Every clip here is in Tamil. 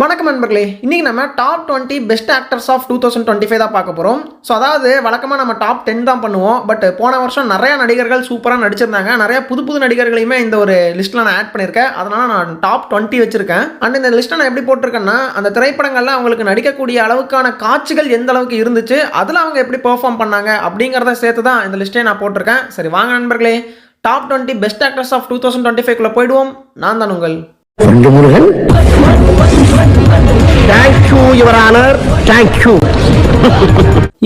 வணக்கம் நண்பர்களே, இன்னைக்கு நம்ம டாப் 20 பெஸ்ட் ஆக்டர்ஸ் ஆஃப் 2025 தான் பார்க்க போகிறோம். ஸோ அதாவது வழக்கமாக நம்ம டாப் 10 தான் பண்ணுவோம். பட் போன வருஷம் நிறைய நடிகர்கள் சூப்பராக நடிச்சிருந்தாங்க. நிறைய புது புது நடிகர்களையுமே இந்த ஒரு லிஸ்ட்டில் நான் ஆட் பண்ணியிருக்கேன். அதனால் நான் டாப் 20 வச்சிருக்கேன். அண்ட் இந்த லிஸ்ட்டை நான் எப்படி போட்டிருக்கேன்னா, அந்த திரைப்படங்களில் அவங்களுக்கு நடிக்கக்கூடிய அளவுக்கான காட்சிகள் எந்த அளவுக்கு இருந்துச்சு, அதில் அவங்க எப்படி பெர்ஃபார்ம் பண்ணாங்க அப்படிங்கிறத சேர்த்து தான் இந்த லிஸ்ட்டை நான் போட்டிருக்கேன். சரி வாங்க நண்பர்களே, டாப் 20 பெஸ்ட் ஆக்டர்ஸ் ஆஃப் 2025 போயிடுவோம். நான் தான் உங்கள் Murugan. Thank you your honour, thank you.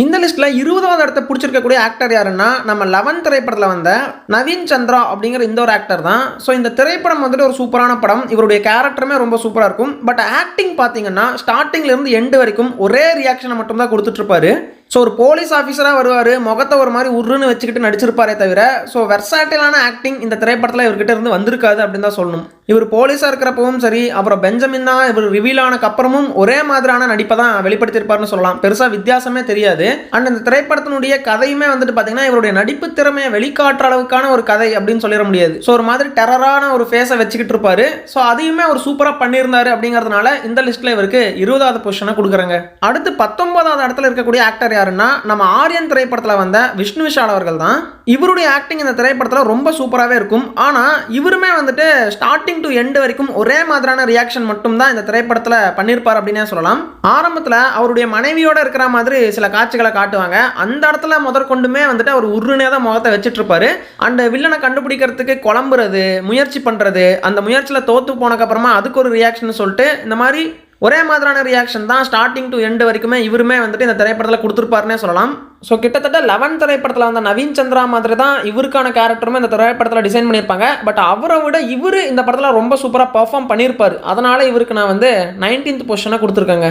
இந்த லிஸ்ட்ல 20வது இடத்தை பிடிச்சிருக்கக்கூடிய ஆக்டர் யாருன்னா, நம்ம 11 திரைப்படத்தில் வந்த நவீன் சந்திரா அப்படிங்கிற இந்த ஒரு ஆக்டர் தான். ஸோ இந்த திரைப்படம் வந்துட்டு ஒரு சூப்பரான படம். இவருடைய கேரக்டருமே ரொம்ப சூப்பராக இருக்கும். பட் ஆக்டிங் பார்த்தீங்கன்னா ஸ்டார்டிங்ல இருந்து எண்டு வரைக்கும் ஒரே ரியாக்ஷனை மட்டும் தான் கொடுத்துட்டு இருப்பாரு. ஸோ ஒரு போலீஸ் ஆஃபீஸராக வருவார், முகத்தை ஒரு மாதிரி உருன்னு வச்சுக்கிட்டு நடிச்சிருப்பாரே தவிர, ஸோ வெர்சாட்டிலான ஆக்டிங் இந்த திரைப்படத்தில் இவர்கிட்ட இருந்து வந்திருக்காது அப்படின்னு தான் சொல்லணும். இவர் போலீஸாக இருக்கிறப்பவும் சரி, அப்புறம் பெஞ்சமின் தான் இவர் ரிவீல் ஆனக்கு அப்புறமும் ஒரே மாதிரியான நடிப்பை தான் வெளிப்படுத்தியிருப்பாருன்னு சொல்லலாம். பெருசாக வித்தியாசமே தெரியாது. அண்ட் இந்த திரைப்படத்தினுடைய கதையுமே வந்துட்டு பார்த்தீங்கன்னா இவருடைய நடிப்பு திறமையை வெளிக்காட்டுற அளவுக்கான ஒரு கதை அப்படின்னு சொல்லிட முடியாது. ஸோ ஒரு மாதிரி டெரரான ஒரு ஃபேஸை வச்சுக்கிட்டு இருப்பாரு. ஸோ அதையுமே அவர் சூப்பராக பண்ணியிருந்தாரு அப்படிங்கிறதுனால இந்த லிஸ்ட்டில் இவருக்கு 20வது பொசிஷனை கொடுக்குறாங்க. அடுத்து 19வது இடத்துல இருக்கக்கூடிய ஆக்டர் யாருன்னா, நம்ம ஆரியன் திரைப்படத்தில் வந்த விஷ்ணு விஷால் அவர்கள் தான். இவருடைய ஆக்டிங் இந்த திரைப்படத்தில் ரொம்ப சூப்பராகவே இருக்கும். ஆனால் இவருமே வந்துட்டு ஸ்டார்டிங் டு எண்ட் வரைக்கும் ஒரே மாதிரியான ரியாக்ஷன் மட்டும் தான் இந்த திரைப்படத்தில் பண்ணியிருப்பார் அப்படின்னே சொல்லலாம். ஆரம்பத்தில் அவருடைய மனைவியோட இருக்கிற மாதிரி சில காட்சிகளை காட்டுவாங்க. அந்த இடத்துல முதற்கொண்டுமே வந்துட்டு அவர் உருனே தான் முகத்தை வச்சுட்டு இருப்பாரு. அண்ட் வில்லனை கண்டுபிடிக்கிறதுக்கு குழம்புறது, முயற்சி பண்ணுறது, அந்த முயற்சியில் தோத்து போனதுக்கப்புறமா அதுக்கு ஒரு ரியாக்ஷன் சொல்லிட்டு இந்த மாதிரி ஒரே மாதிரியான ரியாக்ஷன் தான் ஸ்டார்டிங் டு எண்டு வரைக்குமே இவருமே வந்துட்டு இந்த திரைப்படத்தில் கொடுத்துருப்பாருன்னே சொல்லலாம். ஸோ கிட்டத்தட்ட 11 திரைப்படத்தில் வந்த நவீன் சந்திரா மாதிரி தான் இவருக்கான கேரக்டருமே இந்த திரைப்படத்தில் டிசைன் பண்ணியிருப்பாங்க. பட் அவரை விட இவர் இந்த படத்தில் ரொம்ப சூப்பராக பெர்ஃபார்ம் பண்ணியிருப்பார். அதனால் இவருக்கு நான் வந்து 19th பொசிஷனை கொடுத்துருக்கேங்க.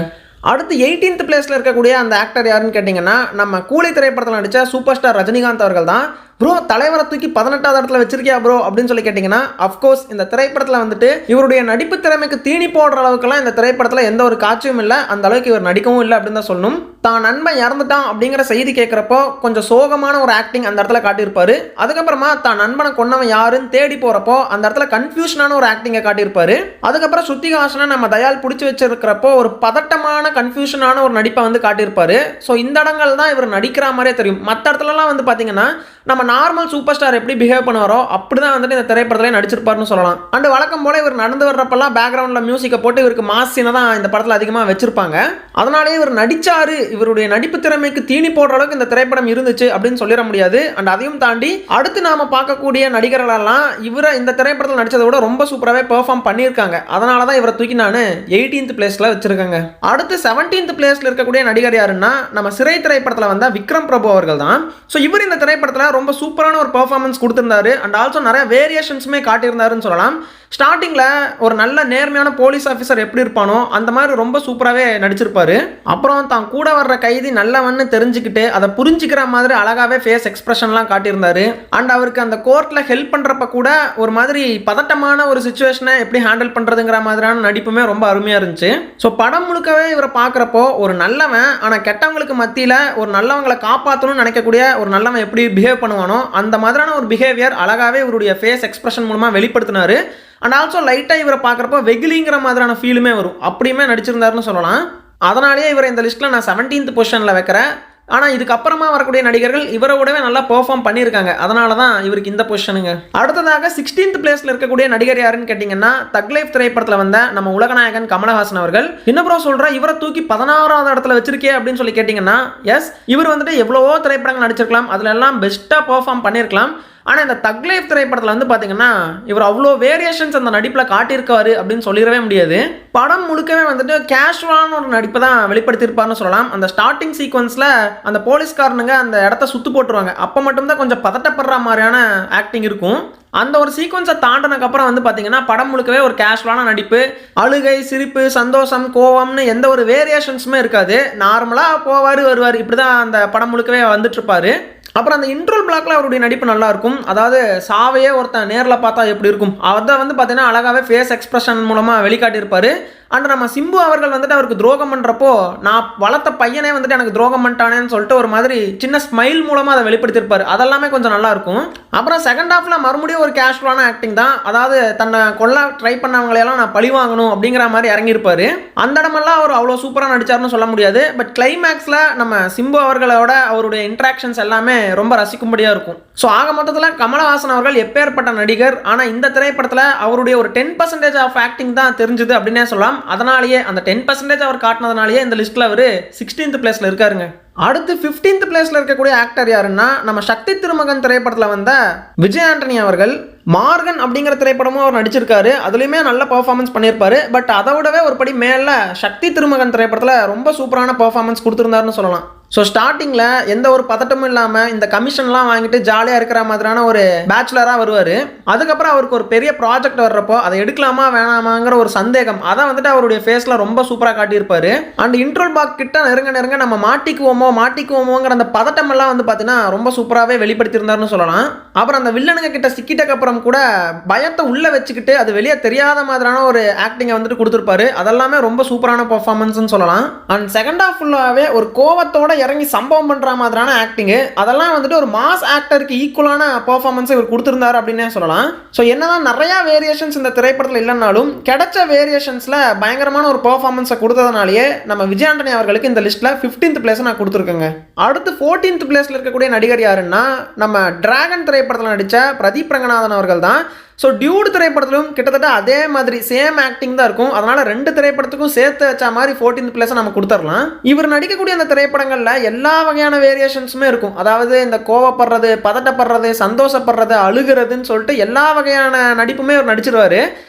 அடுத்து 18th பிளேஸில் இருக்கக்கூடிய அந்த ஆக்டர் யாருன்னு கேட்டிங்கன்னா, நம்ம கூலி திரைப்படத்தில் நடித்த சூப்பர் ஸ்டார் ரஜினிகாந்த் அவர்கள் தான். ப்ரோ, தலைவரை தூக்கி 18வது இடத்துல வச்சிருக்கியா ப்ரோ அப்படின்னு சொல்லி கேட்டிங்கன்னா, அஃப்கோர்ஸ் இந்த திரைப்படத்தில் வந்துட்டு இவருடைய நடிப்பு திறமைக்கு தீனி போடுற அளவுக்குலாம் இந்த திரைப்படத்தில் எந்த ஒரு காட்சியும் இல்லை. அந்த அளவுக்கு இவர் நடிக்கவும் இல்லை அப்படின்னு தான் சொல்லணும். தான் நண்பன் இறந்துட்டான் அப்படிங்கிற செய்தி கேட்குறப்போ கொஞ்சம் சோகமான ஒரு ஆக்டிங் அந்த இடத்துல காட்டியிருப்பாரு. அதுக்கப்புறமா தான் நண்பனை கொன்னவன் யாருன்னு தேடி போகிறப்போ அந்த இடத்துல கன்ஃபியூஷனான ஒரு ஆக்டிங்கை காட்டியிருப்பாரு. அதுக்கப்புறம் சுத்திகாசனை நம்ம தயால் பிடிச்சி வச்சிருக்கிறப்போ ஒரு பதட்டமான கன்ஃபியூஷனான ஒரு நடிப்பை வந்து காட்டியிருப்பாரு. ஸோ இந்த இடங்கள் தான் இவர் நடிக்கிற மாதிரியே தெரியும். மற்ற இடத்துலலாம் வந்து பார்த்தீங்கன்னா நம்ம நார்மல் சூப்பர் ஸ்டார் எப்படி பிஹேவ் பண்ணுவாரோ அப்படிதான் வந்துட்டு இந்த திரைப்படத்தில் நடிச்சிருப்பாருன்னு சொல்லலாம். அண்ட் வழக்கம் போல இவர் நடந்து வர்றப்பெல்லாம் பேக்ரவுண்டில் மியூசிக்கை போட்டு இவருக்கு மாசினை தான் இந்த படத்தில் அதிகமாக வச்சிருப்பாங்க. அதனாலே இவர் நடிச்சாரு, இவருடைய நடிப்பு திறமைக்கு தீனி போடுற அளவுக்கு இந்த திரைப்படம் இருந்துச்சு அப்படின்னு சொல்லிட முடியாது. அண்ட் அதையும் தாண்டி அடுத்து நாம பார்க்கக்கூடிய நடிகர்களெல்லாம் இவரை இந்த திரைப்படத்தில் நடிச்சதை விட ரொம்ப சூப்பராகவே பெர்ஃபார்ம் பண்ணியிருக்காங்க. அதனால தான் இவரை தூக்கி நான் 18th பிளேஸில் வச்சிருக்கேங்க. அடுத்து 17th பிளேஸில் இருக்கக்கூடிய நடிகர் யாருன்னா, நம்ம சிறை திரைப்படத்தில் வந்த விக்ரம் பிரபு அவர்கள் தான். ஸோ இவர் இந்த திரைப்படத்தில் ரொம்ப சூப்பரான ஒரு பெர்ஃபார்மன்ஸ் கொடுத்திருந்தாரு. அண்ட் ஆல்சோ நிறைய வேரியேஷன்ஸுமே காட்டியிருந்தாருன்னு சொல்லலாம். ஸ்டார்டிங்கில் ஒரு நல்ல நேர்மையான போலீஸ் ஆஃபீஸர் எப்படி இருப்பானோ அந்த மாதிரி ரொம்ப சூப்பராகவே நடிச்சிருப்பாரு. அப்புறம் தான் கூட வர்ற கைதி நல்லவன்னு தெரிஞ்சுக்கிட்டு அதை புரிஞ்சுக்கிற மாதிரி அழகாகவே ஃபேஸ் எக்ஸ்பிரஷன்லாம் காட்டியிருந்தாரு. அண்ட் அவருக்கு அந்த கோர்ட்டில் ஹெல்ப் பண்ணுறப்ப கூட ஒரு மாதிரி பதட்டமான ஒரு சுச்சுவேஷனை எப்படி ஹேண்டில் பண்ணுறதுங்கிற மாதிரியான நடிப்புமே ரொம்ப அருமையாக இருந்துச்சு. ஸோ படம் முழுக்கவே இவரை பார்க்குறப்போ ஒரு நல்லவன் ஆனால் கெட்டவங்களுக்கு மத்தியில் ஒரு நல்லவங்களை காப்பாற்றணும்னு நினைக்கக்கூடிய ஒரு நல்லவன் எப்படி பிஹேவ் பண்ணுவானோ அந்த மாதிரியான ஒரு பிஹேவியர் அழகாகவே இவருடைய ஃபேஸ் எக்ஸ்பிரஷன் மூலமாக வெளிப்படுத்தினாரு. அண்ட் ஆல்சோ லைட்டாக இவரை பார்க்குறப்போ வெகுலிங்கிற மாதிரியான ஃபீலுமே வரும். அப்படியுமே நடிச்சிருந்தாருன்னு சொல்லலாம். அதனாலேயே இவரை இந்த லிஸ்ட்டில் நான் 17th பொசிஷனில் வைக்கிறேன். ஆனால் இதுக்கப்புறமா வரக்கூடிய நடிகர்கள் இவரை விடவே நல்லா பெர்ஃபார்ம் பண்ணியிருக்காங்க. அதனால தான் இவருக்கு இந்த பொசிஷனுங்க. அடுத்ததாக 16th பிளேஸில் இருக்கக்கூடிய நடிகர் யாருன்னு கேட்டிங்கன்னா, தக் லைஃப் திரைப்படத்தில் வந்த நம்ம உலகநாயகன் கமலஹாசன் அவர்கள். என்ன ப்ரோ சொல்கிற, இவரை தூக்கி 16வது இடத்துல வச்சிருக்கே அப்படின்னு சொல்லி கேட்டிங்கன்னா, எஸ், இவர் வந்துட்டு எவ்வளவோ திரைப்படங்கள் நடிச்சிருக்கலாம், அதில் எல்லாம் பெஸ்ட்டாக பெர்ஃபார்ம் பண்ணியிருக்கலாம். ஆனால் இந்த தக் லைஃப் திரைப்படத்தில் வந்து பார்த்தீங்கன்னா இவர் அவ்வளோ வேரியேஷன்ஸ் அந்த நடிப்பில் காட்டியிருக்காரு அப்படின்னு சொல்லிடவே முடியாது. படம் முழுக்கவே வந்துட்டு கேஷுவலான ஒரு நடிப்பை தான் வெளிப்படுத்தியிருப்பார்னு சொல்லலாம். அந்த ஸ்டார்டிங் சீக்வன்ஸில் அந்த போலீஸ்காரனுங்க அந்த இடத்த சுத்து போட்டுருவாங்க, அப்போ மட்டும்தான் கொஞ்சம் பதட்டப்படுற மாதிரியான ஆக்டிங் இருக்கும். அந்த ஒரு சீக்வன்ஸை தாண்டினதுக்கப்புறம் வந்து பார்த்தீங்கன்னா படம் முழுக்கவே ஒரு கேஷுவலான நடிப்பு, அழுகை, சிரிப்பு, சந்தோஷம், கோவம்னு எந்த ஒரு வேரியேஷன்ஸுமே இருக்காது. நார்மலாக போவார் வருவார், இப்படி தான் அந்த படம் முழுக்கவே வந்துட்டு இருப்பாரு. அப்புறம் அந்த இன்ட்ரோல் பிளாக்ல அவருடைய நடிப்பு நல்லா இருக்கும். அதாவது சாவையே ஒருத்தன் நேரில் பார்த்தா எப்படி இருக்கும் அதை வந்து பார்த்தீங்கன்னா அழகாகவே ஃபேஸ் எக்ஸ்பிரஷன் மூலமாக வெளிக்காட்டியிருப்பாரு. அண்ட் நம்ம சிம்பு அவர்கள் வந்துட்டு அவருக்கு துரோகம் பண்ணுறப்போ நான் வளர்த்த பையனே வந்துட்டு எனக்கு துரோகம் பண்ணிட்டானேன்னு சொல்லிட்டு ஒரு மாதிரி சின்ன ஸ்மைல் மூலமாக அதை வெளிப்படுத்தியிருப்பார். அதெல்லாமே கொஞ்சம் நல்லா இருக்கும். அப்புறம் செகண்ட் ஹாஃப்ல மறுபடியும் ஒரு கேஷுவலான ஆக்டிங் தான். அதாவது தன்னை கொல்ல ட்ரை பண்ணவங்களையெல்லாம் நான் பழி வாங்கணும் அப்படிங்கிற மாதிரி இறங்கியிருப்பாரு. அந்த இடமெல்லாம் அவர் அவ்வளோ சூப்பராக நடிச்சார்னு சொல்ல முடியாது. பட் கிளைமேக்ஸில் நம்ம சிம்பு அவர்களோட அவருடைய இன்ட்ராக்ஷன்ஸ் எல்லாமே ரொம்ப ரசிக்கும்படியாக இருக்கும். ஸோ ஆக மொத்தத்தில் கமலஹாசன் அவர்கள் எப்பேற்பட்ட நடிகர். ஆனால் இந்த திரைப்படத்தில் அவருடைய ஒரு 10% ஆஃப் ஆக்டிங் தான் தெரிஞ்சுது அப்படின்னே சொல்லலாம். அதனாலேயே அந்த 10% அவர் காட்டினதுனாலேயே இந்த லிஸ்ட்டில் அவர் 16th பிளேஸில் இருக்காருங்க. அடுத்து 15th பிளேஸில் இருக்கக்கூடிய ஆக்டர் யாருன்னா நம்ம சக்தி திருமகன் திரைப்படத்தில் வந்த விஜய் ஆண்டனி அவர்கள். மார்கன் அப்படிங்கிற திரைப்படமும் அவர் நடிச்சிருக்காரு. அதுலேயுமே நல்ல பர்ஃபார்மன்ஸ் பண்ணியிருப்பாரு. பட் அதை விடவே ஒரு படி மேலே சக்தி திருமகன் திரைப்படத்தில் ரொம்ப சூப்பரான பர்ஃபார்மன்ஸ் கொடுத்துருந்தாருன்னு சொல்லலாம். ஸோ ஸ்டார்டிங்கில் எந்த ஒரு பதட்டமும் இல்லாமல் இந்த கமிஷன்லாம் வாங்கிட்டு ஜாலியாக இருக்கிற மாதிரியான ஒரு பேச்சுலராக வருவார். அதுக்கப்புறம் அவருக்கு ஒரு பெரிய ப்ராஜெக்ட் வர்றப்போ அதை எடுக்கலாமா வேணாமாங்கிற ஒரு சந்தேகம் அதை வந்துட்டு அவருடைய ஃபேஸில் ரொம்ப சூப்பராக காட்டியிருப்பார். அண்ட் இன்ட்ரோல் பாக் கிட்ட நெருங்க நம்ம மாட்டிக்குவோமோங்கிற அந்த பதட்டம் எல்லாம் வந்து பார்த்தீங்கன்னா ரொம்ப சூப்பராகவே வெளிப்படுத்தியிருந்தாருன்னு சொல்லலாம். அப்புறம் அந்த வில்லனுங்க கிட்ட சிக்கிட்டக்கப்புறம் கூட பயத்தை உள்ளே வச்சுக்கிட்டு அது வெளியே தெரியாத மாதிரியான ஒரு ஆக்டிங்கை வந்துட்டு கொடுத்துருப்பாரு. அதெல்லாமே ரொம்ப சூப்பரான பர்ஃபார்மன்ஸ்னு சொல்லலாம். அண்ட் செகண்ட் ஹாஃப் ஃபுல்லாகவே ஒரு கோவத்தோட இறங்கி சம்பவம் பண்ற மாதிரியான ஆக்டிங் அதெல்லாம் வந்துட்டு ஒரு மாஸ் ஆக்டருக்கு ஈக்குவலான பெர்ஃபார்மன்ஸ் இவர் கொடுத்திருந்தார் அப்படின்னே சொல்லலாம். ஸோ என்னதான் நிறைய வேரியேஷன்ஸ் இந்த திரைப்படத்தில் இல்லைன்னாலும் கிடைச்ச வேரியேஷன்ஸ்ல பயங்கரமான ஒரு பெர்ஃபார்மன்ஸை கொடுத்ததுனாலேயே நம்ம விஜய் ஆண்டனி அவர்களுக்கு இந்த லிஸ்ட்ல 15th பிளேஸ் நான் கொடுத்துருக்கேங்க. அடுத்து 14th பிளேஸ்ல இருக்கக்கூடிய நடிகர் யாருன்னா நம்ம டிராகன் திரைப்படத்தில் நடித்த பிரதீப் ரங்கநாதன் அவர்கள் தான். ஸோ டியூட் திரைப்படத்திலும் கிட்டத்தட்ட அதே மாதிரி சேம் ஆக்டிங் தான் இருக்கும். அதனால 2 திரைப்படத்துக்கும் சேர்த்து வச்ச மாதிரி 14th பிளேஸை நம்ம கொடுத்துடலாம். இவர் நடிக்கக்கூடிய அந்த திரைப்படங்களில் எல்லா வகையான வேரியேஷன்ஸுமே இருக்கும். அதாவது இந்த கோவப்படுறது, பதட்டப்படுறது, சந்தோஷப்படுறது, அழுகிறதுன்னு சொல்லிட்டு எல்லா வகையான நடிப்புமே இவர் நடிச்சிருவாரு.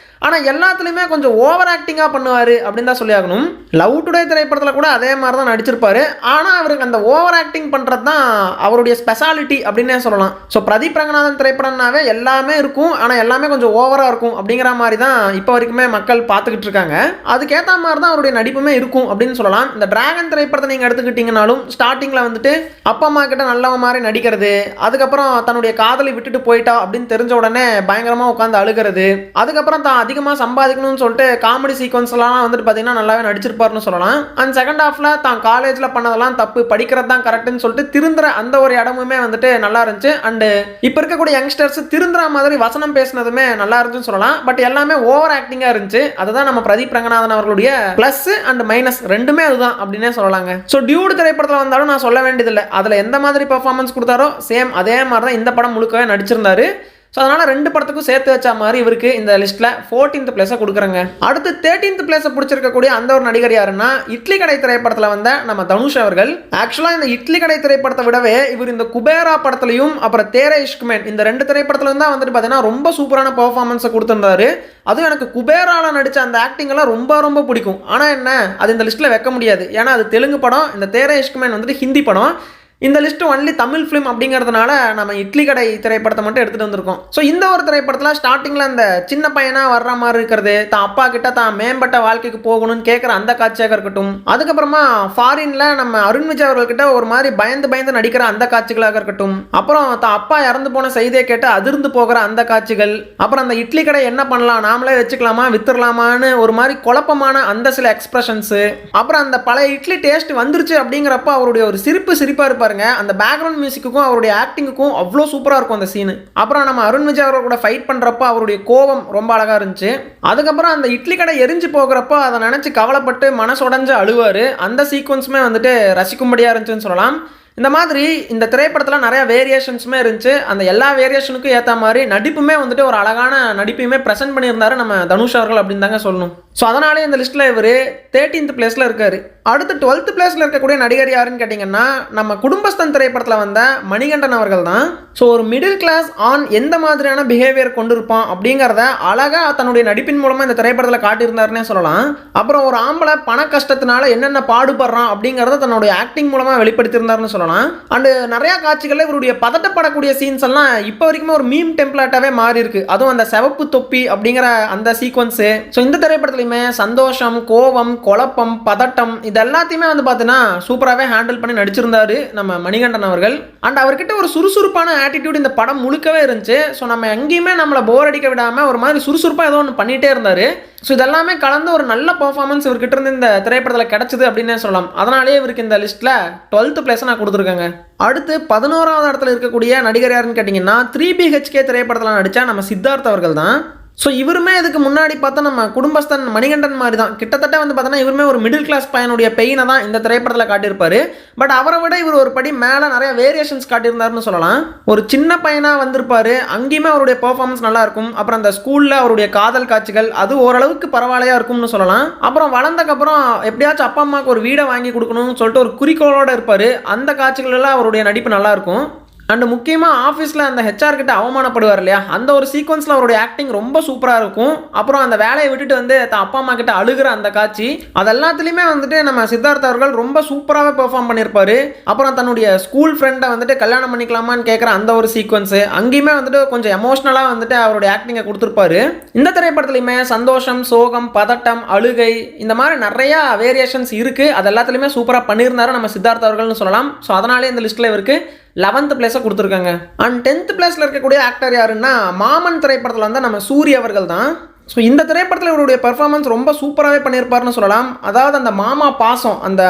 ஆனால் எல்லாத்துலேயுமே கொஞ்சம் ஓவர் ஆக்டிங்காக பண்ணுவார் அப்படின்னு தான் சொல்லி ஆகணும். லவ் டுடே திரைப்படத்தில் கூட அதே மாதிரி தான் நடிச்சிருப்பாரு. ஆனால் அவருக்கு அந்த ஓவர் ஆக்டிங் பண்ணுறது தான் அவருடைய ஸ்பெஷாலிட்டி அப்படின்னே சொல்லலாம். ஸோ பிரதீப் ரங்கநாதன் திரைப்படம்னாவே எல்லாமே இருக்கும், ஆனால் எல்லாமே கொஞ்சம் ஓவராக இருக்கும் அப்படிங்கிற மாதிரி தான் இப்போ வரைக்குமே மக்கள் பார்த்துக்கிட்டு இருக்காங்க. அதுக்கேற்ற மாதிரி தான் அவருடைய நடிப்புமே இருக்கும் அப்படின்னு சொல்லலாம். இந்த டிராகன் திரைப்படத்தை நீங்கள் எடுத்துக்கிட்டிங்கனாலும் ஸ்டார்டிங்கில் வந்துட்டு அப்பா அம்மா கிட்ட நல்லவ மாதிரி நடிக்கிறது, அதுக்கப்புறம் தன்னுடைய காதலை விட்டுட்டு போயிட்டா அப்படின்னு தெரிஞ்ச உடனே பயங்கரமாக உட்காந்து அழுகிறது, அதுக்கப்புறம் தான் அதிகமாக சம்பாதிக்கணும்னு சொல்லிட்டு காமெடி சீக்வன்ஸ்லாம் வந்துட்டு பார்த்தீங்கன்னா நல்லாவே நடிச்சிருப்பாருன்னு சொல்லலாம். அண்ட் செகண்ட் ஹாஃப்ல தான் காலேஜில் பண்ணதெல்லாம் தப்பு, படிக்கிறது தான் கரெக்டுன்னு சொல்லிட்டு திருந்துற அந்த ஒரு இடமுமே வந்துட்டு நல்லா இருந்துச்சு. அண்டு இப்போ இருக்கக்கூடிய யங்ஸ்டர்ஸ் திருந்துற மாதிரி வசனம் பேசினதுமே நல்லா இருந்துச்சுன்னு சொல்லலாம். பட் எல்லாமே ஓவர் ஆக்டிங்காக இருந்துச்சு. அதுதான் நம்ம பிரதீப் ரங்கநாதன் அவர்களுடைய பிளஸ் அண்ட் மைனஸ் ரெண்டுமே அதுதான் அப்படின்னே சொல்லலாங்க. ஸோ டியூட் திரைப்படத்தில் வந்தாலும் நான் சொல்ல வேண்டியதில்லை, அதில் எந்த மாதிரி பர்ஃபார்மன்ஸ் கொடுத்தாரோ சேம் அதே மாதிரி தான் இந்த படம் முழுக்கவே நடிச்சிருந்தாரு. ஸோ அதனால் 2 படத்துக்கும் சேர்த்து வச்ச மாதிரி இவருக்கு இந்த லிஸ்ட்டில் 14th பிளேஸை கொடுக்குறேங்க. அடுத்து 13th பிளேஸை பிடிச்சிருக்கக்கூடிய அந்த ஒரு நடிகர் யாருன்னா இட்லி கடை திரைப்படத்தில் வந்த நம்ம தனுஷ் அவர்கள். ஆக்சுவலாக இந்த இட்லி கடை திரைப்படத்தை விடவே இவர் இந்த குபேரா படத்துலையும் அப்புறம் தேரே இஷ்க்மேன் இந்த 2 திரைப்படத்துலையும் தான் வந்துட்டு பார்த்தீங்கன்னா ரொம்ப சூப்பரான பர்ஃபார்மன்ஸை கொடுத்துருந்தாரு. அதுவும் எனக்கு குபேராவில் நடித்த அந்த ஆக்டிங் எல்லாம் ரொம்ப பிடிக்கும். ஆனால் என்ன, அது இந்த லிஸ்ட்டில் வைக்க முடியாது. ஏன்னா அது தெலுங்கு படம், இந்த தேரே இஷ்க்மேன் வந்துட்டு ஹிந்தி படம். இந்த லிஸ்ட்டு ஒன்லி தமிழ் ஃபிலிம் அப்படிங்கிறதுனால நம்ம இட்லி கடை திரைப்படத்தை மட்டும் எடுத்துகிட்டு வந்திருக்கோம். ஸோ இந்த ஒரு திரைப்படத்தில் ஸ்டார்டிங்கில் அந்த சின்ன பையனாக வர்ற மாதிரி இருக்கிறது, தான் அப்பா கிட்ட தான் மேம்பட்ட வாழ்க்கைக்கு போகணும்னு கேட்குற அந்த காட்சியாக இருக்கட்டும், அதுக்கப்புறமா ஃபாரினில் நம்ம அருண் விஜய் அவர்கள்கிட்ட ஒரு மாதிரி பயந்து நடிக்கிற அந்த காட்சிகளாக இருக்கட்டும், அப்புறம் தான் அப்பா இறந்து போன செய்தியை கேட்டு அதிர்ந்து போகிற அந்த காட்சிகள், அப்புறம் அந்த இட்லி கடை என்ன பண்ணலாம், நாமளே வச்சுக்கலாமா வித்துடலாமான்னு ஒரு மாதிரி குழப்பமான அந்த சில எக்ஸ்பிரஷன்ஸு, அப்புறம் அந்த பழைய இட்லி டேஸ்ட் வந்துருச்சு அப்படிங்கிறப்ப அவருடைய ஒரு சிரிப்பாக இருப்பாருங்க. அந்த பேக்ரவுண்ட் மியூசிக்குக்கும் அவருடைய ஆக்டிங்குக்கும் அவ்வளோ சூப்பராக இருக்கும் அந்த சீனு. அப்புறம் நம்ம அருண் விஜய் அவர்கள் கூட ஃபைட் பண்ணுறப்ப அவருடைய கோபம் ரொம்ப அழகாக இருந்துச்சு. அதுக்கப்புறம் அந்த இட்லி கடை எரிஞ்சு போகிறப்போ அதை நினச்சி கவலைப்பட்டு மனசுடைஞ்சு அழுவார். அந்த சீக்வன்ஸுமே வந்துட்டு ரசிக்கும்படியாக இருந்துச்சுன்னு சொல்லலாம். இந்த மாதிரி இந்த திரைப்படத்தில் நிறைய வேரியேஷன்ஸுமே இருந்துச்சு. அந்த எல்லா வேரியேஷனுக்கும் ஏற்ற மாதிரி நடிப்புமே வந்துட்டு ஒரு அழகான நடிப்பையுமே ப்ரெசென்ட் பண்ணியிருந்தாரு நம்ம தனுஷ் அவர்கள் அப்படின்னு தாங்க சொல்லணும். ஸோ அதனாலே இந்த லிஸ்ட்டில் இவர் 13th பிளேஸில் இருக்கார். அடுத்து 12th பிளேஸில் இருக்கக்கூடிய நடிகர் யாருன்னு கேட்டிங்கன்னா நம்ம குடும்பஸ்தன் திரைப்படத்தில் வந்த மணிகண்டன் அவர்கள் தான். ஸோ ஒரு மிடில் கிளாஸ் ஆண் எந்த மாதிரியான பிஹேவியர் கொண்டிருப்பான் அப்படிங்கிறத அழகாக தன்னுடைய நடிப்பின் மூலமாக இந்த திரைப்படத்தில் காட்டியிருந்தாருன்னே சொல்லலாம். அப்புறம் ஒரு ஆம்பளை பண கஷ்டத்தினால என்னென்ன பாடுபடுறான் அப்படிங்கிறத தன்னுடைய ஆக்டிங் மூலமாக வெளிப்படுத்தியிருந்தாருன்னு சொல்லலாம். அண்டு நிறையா காட்சிகளில் இவருடைய பதட்டப்படக்கூடிய சீன்ஸ் எல்லாம் இப்போ வரைக்குமே ஒரு மீம் டெம்ப்ளேட்டாகவே மாறி இருக்கு. அதுவும் அந்த சிவப்பு தொப்பி அப்படிங்கிற அந்த சீக்வன்ஸு. ஸோ இந்த திரைப்படத்துலையுமே சந்தோஷம், கோபம், குழப்பம், பதட்டம் இது எல்லாத்தையுமே வந்து பார்த்தீங்கன்னா சூப்பராகவே ஹேண்டில் பண்ணி நடிச்சிருந்தாரு நம்ம மணிகண்டன் அவர்கள். அண்ட் அவர்கிட்ட ஒரு சுறுசுறுப்பான ஆட்டிடியூட் இந்த படம் முழுக்கவே இருந்துச்சு. ஸோ நம்ம எங்கேயுமே நம்மளை போர் அடிக்க விடாமல் ஒரு மாதிரி சுறுசுறுப்பாக ஏதோ ஒன்று பண்ணிகிட்டே இருந்தார். ஸோ இதெல்லாமே கலந்து ஒரு நல்ல பர்ஃபார்மன்ஸ் இவர்கிட்ட இருந்து இந்த திரைப்படத்தில் கிடச்சிது அப்படின்னே சொல்லலாம். அதனாலேயே இவருக்கு இந்த லிஸ்ட்டில் 12th பிளேஸை நான் கொடுத்துருக்கேங்க. அடுத்து 11வது இடத்துல இருக்கக்கூடிய நடிகர் யாருன்னு கேட்டிங்கன்னா 3BHK திரைப்படத்தில் நடித்தா நம்ம சித்தார்த் அவர்கள் தான். ஸோ இவருமே இதுக்கு முன்னாடி பார்த்தா நம்ம குடும்பஸ்தன் மணிகண்டன் மாதிரி தான். கிட்டத்தட்ட வந்து பார்த்தோன்னா இவருமே ஒரு மிடில் கிளாஸ் பையனுடைய பெயினை தான் இந்த திரைப்படத்தில் காட்டியிருப்பார். பட் அவரை விட இவர் ஒரு படி மேலே நிறைய வேரியேஷன்ஸ் காட்டியிருந்தாருன்னு சொல்லலாம். ஒரு சின்ன பையனாக வந்திருப்பார், அங்கேயுமே அவருடைய பெர்ஃபார்மன்ஸ் நல்லாயிருக்கும். அப்புறம் அந்த ஸ்கூலில் அவருடைய காதல் காட்சிகள் அது ஓரளவுக்கு பரவாயில்லையாக இருக்கும்னு சொல்லலாம். அப்புறம் வளர்ந்தக்கப்புறம் எப்படியாச்சும் அப்பா அம்மாவுக்கு ஒரு வீடை வாங்கி கொடுக்கணும்னு சொல்லிட்டு ஒரு குறிக்கோளோடு இருப்பார். அந்த காட்சிகளெல்லாம் அவருடைய நடிப்பு நல்லாயிருக்கும். அண்ட் முக்கியமாக ஆஃபீஸில் அந்த ஹெச்ஆர் கிட்ட அவமானப்படுவார் இல்லையா, அந்த ஒரு சீக்வன்ஸில் அவருடைய ஆக்டிங் ரொம்ப சூப்பராக இருக்கும். அப்புறம் அந்த வேலையை விட்டுட்டு வந்து தான் அப்பா அம்மா கிட்ட அழுகிற அந்த காட்சி, அது எல்லாத்துலேயுமே வந்துட்டு நம்ம சித்தார்த் அவர்கள் ரொம்ப சூப்பராகவே பெர்ஃபார்ம் பண்ணியிருப்பார். அப்புறம் தன்னுடைய ஸ்கூல் ஃப்ரெண்டை வந்துட்டு கல்யாணம் பண்ணிக்கலாமான்னு கேட்குற அந்த ஒரு சீக்வன்ஸு, அங்கேயுமே வந்துட்டு கொஞ்சம் எமோஷ்னலாக வந்துட்டு அவருடைய ஆக்டிங்கை கொடுத்துருப்பாரு. இந்த திரைப்படத்துலையுமே சந்தோஷம், சோகம், பதட்டம், அழுகை, இந்த மாதிரி நிறையா வேரியேஷன்ஸ் இருக்குது. அது எல்லாத்துலேயுமே சூப்பராக பண்ணியிருந்தாரு நம்ம சித்தார்த் அவர்கள்னு சொல்லலாம். ஸோ அதனாலே இந்த லிஸ்ட்டில் இவருக்கு 11th பிளேஸை கொடுத்துருக்காங்க. அண்ட் 10th பிளேஸில் இருக்கக்கூடிய ஆக்டர் யாருன்னா மாமன் திரைப்படத்தில் வந்து நம்ம சூரிய அவர்கள் தான். ஸோ இந்த திரைப்படத்தில் இவருடைய பெர்ஃபார்மன்ஸ் ரொம்ப சூப்பராகவே பண்ணியிருப்பாருன்னு சொல்லலாம். அதாவது அந்த மாமா பாசம், அந்த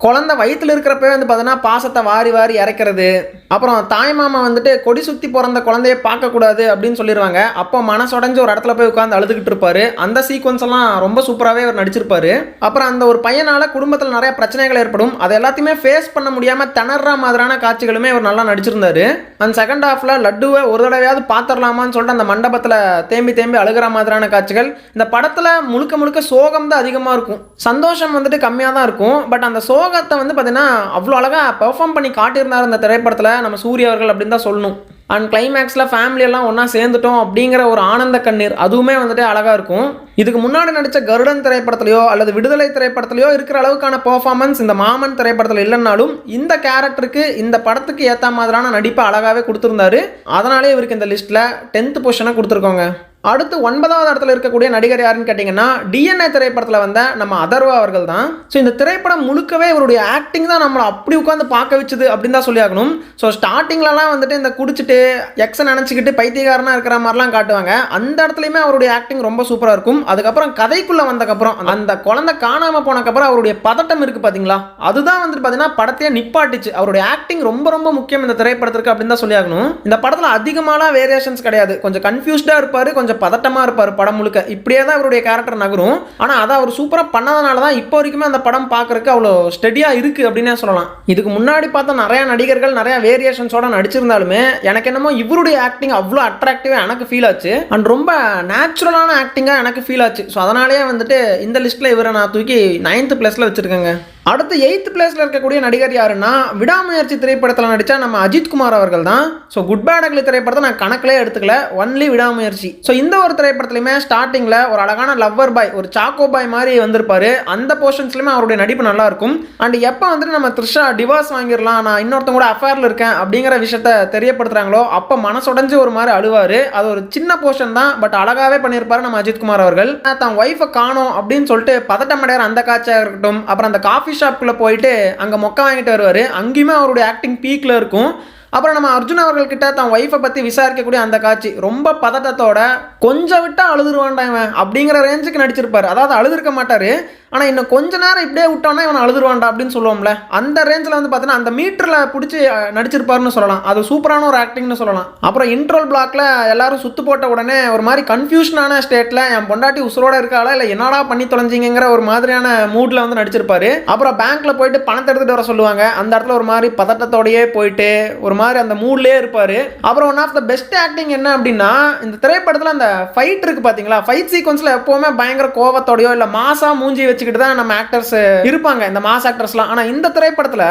குழந்தை வயிற்றில் இருக்கிறப்பவே வந்து பார்த்தீங்கன்னா பாசத்தை வாரி வாரி இறைக்கிறது. அப்புறம் தாய் மாமா வந்துட்டு கொடி சுற்றி பிறந்த குழந்தைய பார்க்கக்கூடாது அப்படின்னு சொல்லிடுவாங்க. அப்போ மனசுடைஞ்சு ஒரு இடத்துல போய் உட்காந்து அழுதுகிட்டு இருப்பாரு. அந்த சீக்வன்ஸ் எல்லாம் ரொம்ப சூப்பராகவே அவர் நடிச்சிருப்பாரு. அப்புறம் அந்த ஒரு பையனால் குடும்பத்தில் நிறைய பிரச்சனைகள் ஏற்படும், அது எல்லாத்தையுமே ஃபேஸ் பண்ண முடியாமல் திணற மாதிரியான காட்சிகளுமே அவர் நல்லா நடிச்சிருந்தாரு. அந்த செகண்ட் ஹாஃபில் லட்டுவை ஒரு தடவையாவது பார்த்துடலாமான்னு சொல்லிட்டு அந்த மண்டபத்தில் தேம்பி தேம்பி அழுகிற மாதிரியான காட்சிகள். இந்த படத்தில் முழுக்க முழுக்க சோகம் தான் அதிகமாக இருக்கும், சந்தோஷம் வந்துட்டு கம்மியாக தான் இருக்கும். பட் அந்த சோகத்தை வந்து பார்த்தீங்கன்னா அவ்வளோ அழகாக பெர்ஃபார்ம் பண்ணி காட்டியிருந்தார் இந்த திரைப்படத்தில் நம்ம சூரிய அவர்கள் அப்படின்னு தான் சொல்லணும். அண்ட் கிளைமேக்ஸில் ஃபேமிலியெல்லாம் ஒன்றா சேர்ந்துட்டோம் அப்படிங்கிற ஒரு ஆனந்த கண்ணீர் அதுவுமே வந்துட்டு அழகாக இருக்கும். இதுக்கு முன்னாடி நடித்த கருடன் திரைப்படத்துலையோ அல்லது விடுதலை திரைப்படத்துலையோ இருக்கிற அளவுக்கான பெர்ஃபார்மன்ஸ் இந்த மாமன் திரைப்படத்தில் இல்லைன்னாலும் இந்த கேரக்டருக்கு இந்த படத்துக்கு ஏற்ற மாதிரியான நடிப்பை அழகாகவே கொடுத்துருந்தாரு. அதனாலே இவருக்கு இந்த லிஸ்ட்டில் 10th பொசிஷனை கொடுத்துருக்கோங்க. அடுத்து 9வது இடத்துல இருக்கக்கூடிய நடிகர் யாருன்னு கேட்டிங்கன்னா DNA திரைப்படத்தில் வந்த நம்ம அதர்வா அவர்கள் தான். ஸோ இந்த திரைப்படம் முழுக்கவே இவருடைய ஆக்டிங் தான் நம்மளை அப்படி உட்காந்து பார்க்க வச்சுது அப்படின்னு தான் சொல்லி ஆகணும். ஸோ ஸ்டார்டிங்லலாம் வந்துட்டு இந்த குடிச்சிட்டு எக்ஸை நினச்சிக்கிட்டு பைத்தியக்காரனாக இருக்கிற மாதிரிலாம் காட்டுவாங்க. அந்த இடத்துலையுமே அவருடைய ஆக்டிங் ரொம்ப சூப்பராக இருக்கும். அதுக்கப்புறம் கதைக்குள்ளே வந்தக்கப்புறம் அந்த குழந்தை காணாமல் போனக்கப்புறம் அவருடைய பதட்டம் இருக்குது பார்த்தீங்களா, அதுதான் வந்துட்டு பார்த்தீங்கன்னா படத்தையே நிப்பாட்டிச்சு. அவருடைய ஆக்டிங் ரொம்ப ரொம்ப முக்கியம் இந்த திரைப்படத்திற்கு அப்படின்னு தான் சொல்லி ஆகணும். இந்த படத்தில் அதிகமான வேரியேஷன்ஸ் கிடையாது, கொஞ்சம் கன்ஃபியூஸ்டாக இருப்பார், கொஞ்சம் பதட்டமாக இருப்பார் படம் முழுக்க. இப்படியே தான் அவருடைய கேரக்டர் நகரும். ஆனால் அதை அவர் சூப்பராக பண்ணதுனால தான் இப்போ வரைக்குமே அந்த படம் பார்க்கறதுக்கு அவ்வளோ ஸ்டெடியாக இருக்குது அப்படின்னே சொல்லலாம். இதுக்கு முன்னாடி பார்த்தா நிறைய நடிகர்கள் நிறைய வேரியேஷன்ஸோட நடிச்சிருந்தாலுமே எனக்கு என்னமோ இவருடைய ஆக்டிங் அவ்வளோ அட்ராக்டிவாக எனக்கு ஃபீல் ஆச்சு. அண்ட் ரொம்ப நேச்சுரலான ஆக்டிங்காக எனக்கு ஃபீல் ஆச்சு. ஸோ அதனாலேயே வந்துட்டு இந்த லிஸ்ட்டில் இவரை நான் தூக்கி 9th பிளேஸில் வச்சுருக்கேங்க. அடுத்து 8th பிளேஸில் இருக்கக்கூடிய நடிகர் யாருன்னா விடாமுயற்சி திரைப்படத்தில் நடித்தா நம்ம அஜித் குமார் அவர்கள் தான். ஸோ குட் பேட் அக்லி திரைப்படத்தை நான் கணக்கிலே எடுத்துக்கல, ஒன்லி விடாமுயற்சி. ஸோ இந்த ஒரு திரைப்படத்துலையுமே ஸ்டார்டிங்கில் ஒரு அழகான லவ்வர் பாய், ஒரு சாக்கோ பாய் மாதிரி வந்திருப்பாரு. அந்த போர்ஷன்ஸ்லையுமே அவருடைய நடிப்பு நல்லா இருக்கும். அண்ட் எப்போ வந்துட்டு நம்ம த்ரிஷா டிவோர்ஸ் வாங்கிடலாம், நான் இன்னொருத்தங்க கூட அஃபேரில் இருக்கேன் அப்படிங்கிற விஷயத்த தெரியப்படுத்துறாங்களோ அப்போ மனசுடைஞ்சு ஒரு மாதிரி அழுவார். அது ஒரு சின்ன போர்ஷன் தான், பட் அழகாகவே பண்ணியிருப்பாரு நம்ம அஜித் குமார் அவர்கள். தான் ஒய்ஃபை காணோம் அப்படின்னு சொல்லிட்டு பதட்டம் அடையார் அந்த காட்சியாக இருக்கட்டும். அப்புறம் அந்த காஃபி ஷாப்புக்குள்ளே போயிட்டு அங்கே மொக்க வாங்கிட்டு வருவார், அங்கேயுமே அவருடைய ஆக்டிங் பீக்கில் இருக்கும். அப்புறம் நம்ம அர்ஜுன் அவர்கள்கிட்ட தான் ஒய்ஃபை பற்றி விசாரிக்கக்கூடிய அந்த காட்சி ரொம்ப பதட்டத்தோட கொஞ்சம் விட்டால் அழுதுருவான்டாங்க அப்படிங்கிற ரேஞ்சுக்கு நடிச்சிருப்பார். அதாவது அழுதுருக்க மாட்டார், ஆனால் இன்னும் கொஞ்ச நேரம் இப்படியே விட்டோன்னா இவன் அழுதுருவான்டா அப்படின்னு சொல்லுவோம்ல, அந்த ரேஞ்சில் வந்து பார்த்தீங்கன்னா அந்த மீட்டரில் பிடிச்சி நடிச்சிருப்பாருன்னு சொல்லலாம். அது சூப்பரான ஒரு ஆக்டிங்னு சொல்லலாம். அப்புறம் இன்ட்ரோல் பிளாக்ல எல்லாரும் சுத்து போட்ட உடனே ஒரு மாதிரி கன்ஃபியூஷனான ஸ்டேட்டில் என் பொண்டாட்டி உசுரோட இருக்காளா இல்லை என்னடா பண்ணி தொலைஞ்சிங்கிற ஒரு மாதிரியான மூடில் வந்து நடிச்சிருப்பாரு. அப்புறம் பேங்க்ல போயிட்டு பணத்தை எடுத்துகிட்டு வர சொல்லுவாங்க, அந்த இடத்துல ஒரு மாதிரி பதட்டத்தோடையே போயிட்டு ஒரு மாதிரி அந்த மூட்லேயே இருப்பார். அப்புறம் one of the best acting என்ன அப்படின்னா இந்த திரைப்படத்தில் அந்த ஃபைட் இருக்கு பார்த்தீங்களா, ஃபைட் சீக்வன்ஸில் எப்போவுமே பயங்கர கோவத்தோடையோ இல்லை மாசா மூஞ்சி வச்சுக்கிட்டு தான் நம்ம ஆக்டர்ஸ் இருப்பாங்க, இந்த மாஸ் ஆக்டர்ஸ்லாம். ஆனால் இந்த திரைப்படத்தில்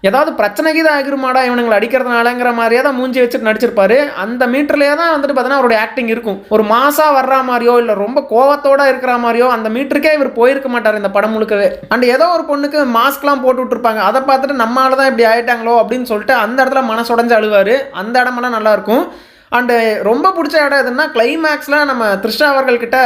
ஏதாவது பிரச்சனைக்கு தான் ஆகிருமாடா இவனுங்களை அடிக்கிறதுனாலங்கிற மாதிரியே தான் மூஞ்சி வச்சுட்டு நடிச்சிருப்பாரு. அந்த மீட்டர்லேயே தான் வந்துட்டு பார்த்தீங்கன்னா அவருடைய ஆக்டிங் இருக்கும். ஒரு மாசா வர்ற மாதிரியோ இல்லை ரொம்ப கோவத்தோட இருக்கிற மாதிரியோ அந்த மீட்டருக்கே இவர் போயிருக்க மாட்டார் இந்த படம் முழுக்கவே. அண்ட் ஏதோ ஒரு பொண்ணுக்கு மாஸ்க்லாம் போட்டு விட்டுருப்பாங்க, அதை பார்த்துட்டு நம்மளால தான் இப்படி ஆயிட்டாங்களோ அப்படின்னு சொல்லிட்டு அந்த இடத்துல மனசுடைஞ்சு அழுவார். அந்த இடமெல்லாம் நல்லா இருக்கும். அண்டு ரொம்ப பிடிச்ச இடம் எதுன்னா கிளைமேக்ஸில் நம்ம த்ரிஷா அவர்கள்கிட்ட